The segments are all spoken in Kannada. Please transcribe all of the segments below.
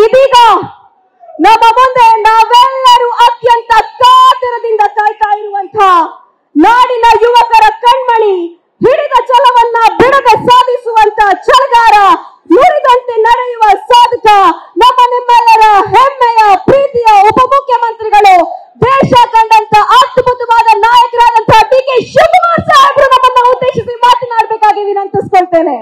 ಇದೀಗ ನಮ್ಮ ಮುಂದೆ ನಾವೆಲ್ಲರೂ ಅತ್ಯಂತ ಕಾತರದಿಂದ ಕಾಯ್ತಾ ಇರುವಂತಹ ನಾಡಿನ ಯುವಕರ ಕಣ್ಮಣಿ, ಹಿಡಿದ ಛಲವನ್ನ ಬಿಡದೆ ಸಾಧಿಸುವಂತ ಛಲಗಾರ, ನುಡಿದಂತೆ ನಡೆಯುವ ಸಾಧಕ, ನಮ್ಮ ನಿಮ್ಮೆಲ್ಲರ ಹೆಮ್ಮೆಯ ಪ್ರೀತಿಯ ಉಪಮುಖ್ಯಮಂತ್ರಿಗಳು, ದೇಶ ಕಂಡಂತ ಅದ್ಭುತವಾದ ನಾಯಕರಾದಂತಹ ಡಿ ಕೆ ಶಿವಕುಮಾರ್ ಸಾಹೇಬರು ನಮ್ಮನ್ನ ಉದ್ದೇಶಿಸಿ ಮಾತನಾಡಬೇಕಾಗಿ ವಿನಂತಿಸಿಕೊಳ್ತೇನೆ.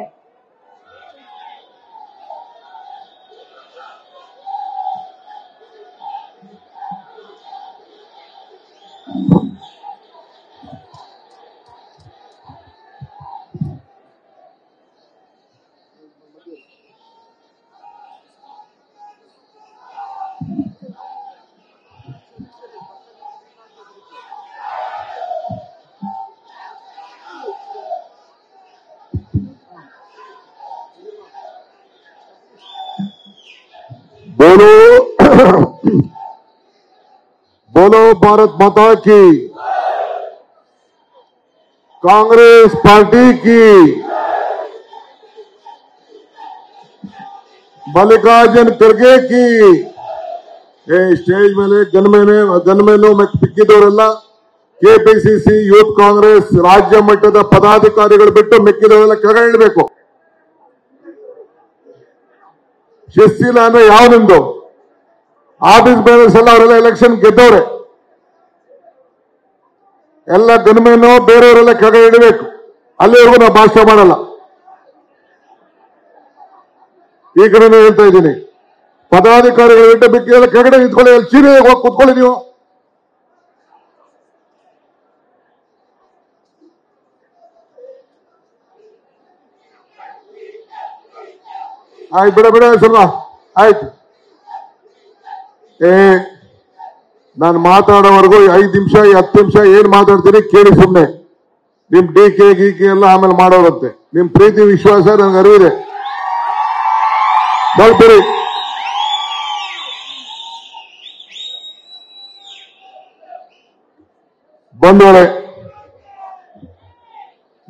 बोलो भारत माता की, कांग्रेस पार्टी की, मल्लिकार्जुन खड़गे की. स्टेज ಮೇಲೆ ಗನ್ಮೇನು ಮಿಕ್ಕಿದವರೆಲ್ಲ ಕೆಪಿಸಿಸಿ ಯೂತ್ ಕಾಂಗ್ರೆಸ್ ರಾಜ್ಯ ಮಟ್ಟದ ಪದಾಧಿಕಾರಿಗಳು ಬಿಟ್ಟು ಮಿಕ್ಕಿದವರೆಲ್ಲ ಕೆಳಗೆ ಇಳಬೇಕು. ಶಿಸ್ತಿಲ್ಲ ಅಂದ್ರೆ ಯಾವ್ದೊಂದು ಆಫೀಸ್ ಬೇರರ್ಸ್ ಎಲ್ಲ ಅವರೆಲ್ಲ ಎಲೆಕ್ಷನ್ ಗೆದ್ದವ್ರೆ. ಎಲ್ಲ ಗನ್ಮೇನು ಬೇರೆಯವರೆಲ್ಲ ಕೆಳಗೆ ಇಡಬೇಕು. ಅಲ್ಲಿವರೆಗೂ ನಾವು ಭಾಷಣ ಮಾಡಲ್ಲ. ಈ ಕಡೆ ಹೇಳ್ತಾ ಇದ್ದೀನಿ, ಪದಾಧಿಕಾರಿಗಳು ಬಿಟ್ಟು ಬಿಕ್ಕಿದೆಲ್ಲ ಕೆಳಗಡೆ ನಿಂತ್ಕೊಳ್ಳಿ. ಅಲ್ಲಿ ಸೀರೆ ಹೋಗಿ ಕೂತ್ಕೊಳ್ಳಿ ನೀವು. ಆಯ್ತು, ಬಿಡ ಸ್ವಲ್ಪ ಆಯ್ತು. ನಾನು ಮಾತಾಡೋವರೆಗೂ 5 ನಿಮಿಷ 10 ನಿಮಿಷ ಏನ್ ಮಾತಾಡ್ತೀನಿ ಕೇಳಿ ಸುಮ್ಮನೆ. ನಿಮ್ ಡಿ ಕೆ ಗೀಕೆ ಎಲ್ಲ ಆಮೇಲೆ ಮಾಡೋರಂತೆ. ನಿಮ್ ಪ್ರೀತಿ ವಿಶ್ವಾಸ ನನಗೆ ಅರಿವಿದೆ. ಬರ್ತೀರಿ. ಬಂದೋಳೆ,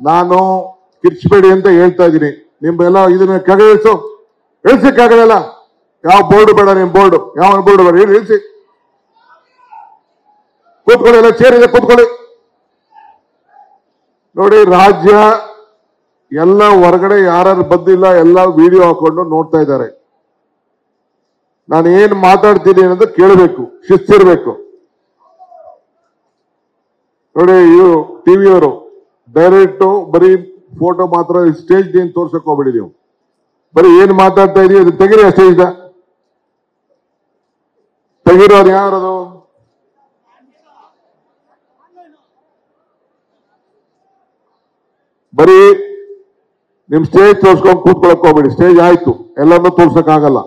ನಾನು ಕಿರ್ಚಬೇಡಿ ಅಂತ ಹೇಳ್ತಾ ಇದ್ದೀನಿ. ನಿಮ್ಮೆಲ್ಲ ಇದನ್ನ ಕೆಳಗೆ ಇಳಿಸಕ್ಕಾಗಲ್ಲ. ಯಾವ ಬೋರ್ಡು ಬೇಡ, ನಿಮ್ ಬೋರ್ಡು ಯಾವ ಬೋರ್ಡು ಬೇಡ, ಏನು ಇಳಿಸಿ. ಕೂತ್ಕೊಳ್ಳಿ, ಎಲ್ಲ ಸೇರಿದೆ ಕೂತ್ಕೊಳ್ಳಿ. ನೋಡಿ, ರಾಜ್ಯ ಎಲ್ಲ ಹೊರಗಡೆ ಯಾರು ಬಂದಿಲ್ಲ, ಎಲ್ಲ ವಿಡಿಯೋ ಹಾಕೊಂಡು ನೋಡ್ತಾ ಇದ್ದಾರೆ. ನಾನು ಏನ್ ಮಾತಾಡ್ತೀನಿ ಅನ್ನೋದು ಕೇಳಬೇಕು, ಶಿಸ್ತಿರ್ಬೇಕು. ನೋಡಿ, ಇವರು ಟಿವಿಯವರು ಡೈರೆಕ್ಟ್ ಬರೀ ಫೋಟೋ ಮಾತ್ರ ಸ್ಟೇಜ್ ಏನ್ ತೋರ್ಸಕ್ ಹೋಗ್ಬೇಡಿ. ನೀವು ಬರೀ ಏನ್ ಮಾತಾಡ್ತಾ ಇದೀವಿ ಅದು ತೆಗಿರಿ. ಆ ಸ್ಟೇಜ್ ತೆಗಿರೋರು ಯಾರದು? ಬರೀ ನಿಮ್ ಸ್ಟೇಜ್ ತೋರ್ಸ್ಕೊಂಡು ಕೂತ್ಕೊಳಕ್ ಹೋಗ್ಬೇಡಿ. ಸ್ಟೇಜ್ ಆಯ್ತು, ಎಲ್ಲರನ್ನೂ ತೋರ್ಸಕ್ ಆಗಲ್ಲ.